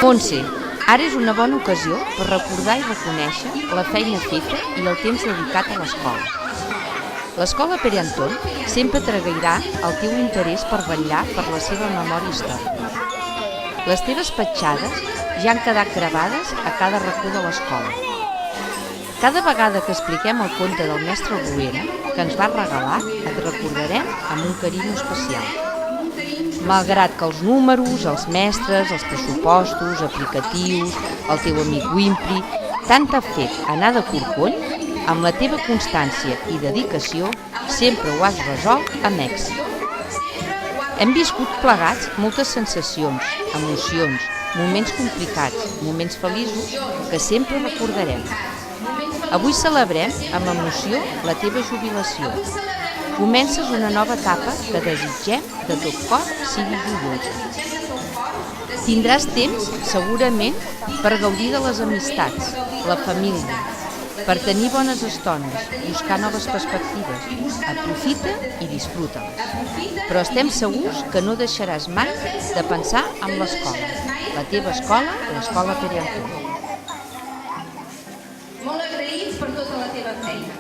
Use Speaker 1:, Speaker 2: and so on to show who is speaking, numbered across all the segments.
Speaker 1: Montse, ara és una bona ocasió per recordar i reconèixer la feina feta i el temps dedicat a l'escola. L'escola Pere Anton sempre t'agrairà el teu interès per vetllar per la seva memòria històrica. Les teves petjades ja han quedat gravades a cada racó de l'escola. Cada vegada que expliquem el conte del mestre Bruguera, que ens va regalar, et recordarem amb un carinyo especial. Malgrat que els números, els mestres, els pressupostos, aplicatius, el teu amic Wimpy, tant t'ha fet anar de corcoll, amb la teva constància i dedicació sempre ho has resolt amb èxit. Hem viscut plegats moltes sensacions, emocions, moments complicats, moments feliços que sempre recordarem. Avui celebrem amb emoció la teva jubilació. Comences una nova etapa que desitgem de tot cor sigui joiosa. Tindràs temps, segurament, per gaudir de les amistats, la família, per tenir bones estones, buscar noves perspectives. Aprofita i disfruta-les. Però estem segurs que no deixaràs mai de pensar en l'escola, la teva escola, l'escola Pere Anton.
Speaker 2: Molt agraïts per tota la teva feina.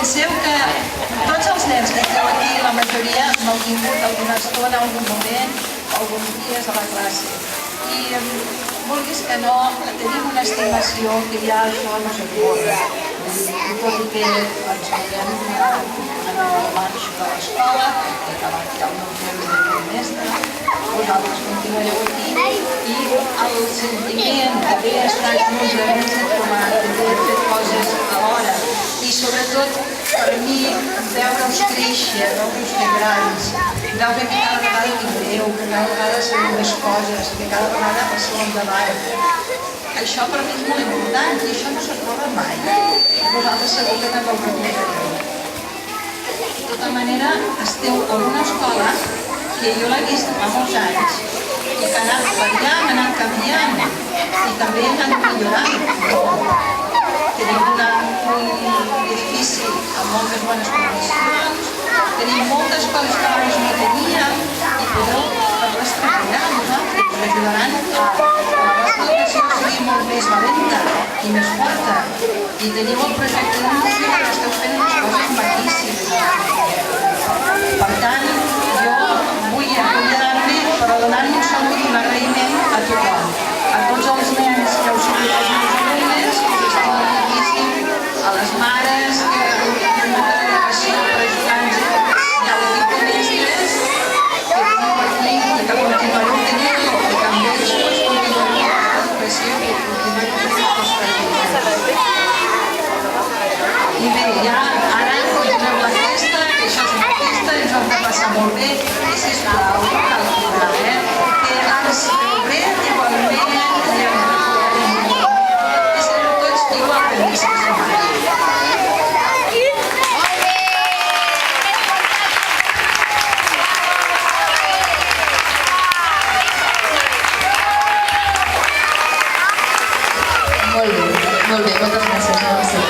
Speaker 2: Penseu que tots els nens que esteu aquí, la majoria m'heu tingut alguna estona, algun moment, alguns dies a la classe. I vulguis que no, tenim una estimació que ja això no s'encorre. Tot i que ens veiem també no marxo de l'escola, he acabat ja el meu temps de trimestre, vosaltres continuareu aquí i el sentiment d'haver estat molts anys de trobar, d'haver fet coses alhora i sobretot per mi veure-us créixer, veure-us fer grans, veure que cada vegada milloreu, que cada vegada sabeu més coses, que cada vegada passeu endavant. Això per mi és molt important i això no s'aprova mai. Vosaltres segur que també ho recordareu. De tota manera, esteu en una escola que jo l'he vist fa molts anys i que ha anat variant, ha anat canviant i també ha anat millorant. Tenim un edifici amb moltes bones condicions, tenim moltes coses que abans no teníem i podeu fer-les treballar amb nosaltres, us ajudaran a que la vostra educació sigui molt més valenta i més forta. I teniu el projecte de música que esteu fent unes coses maquíssimes. Per tant, jo vull acomiadar-me però donant-me un salut i un agraïment a tothom, a tots els nens que heu sigut els meus alumnes, que us estimo moltíssim, a les mares que tenen molta dedicació per ajudar-nos i a l'equip de mestres que teniu aquí i que continuareu tenint i que amb ells continuareu amb l'educació i continuareu fent aquesta vida. I bé, ja ara continuem la festa, que això és una festa, ens ho hem de passar molt bé i sisplau, no cal cobrar, que ens veurem igualment i ens recordarem molt i serem tots igual feliços de mai.
Speaker 3: Molt bé, moltes gràcies.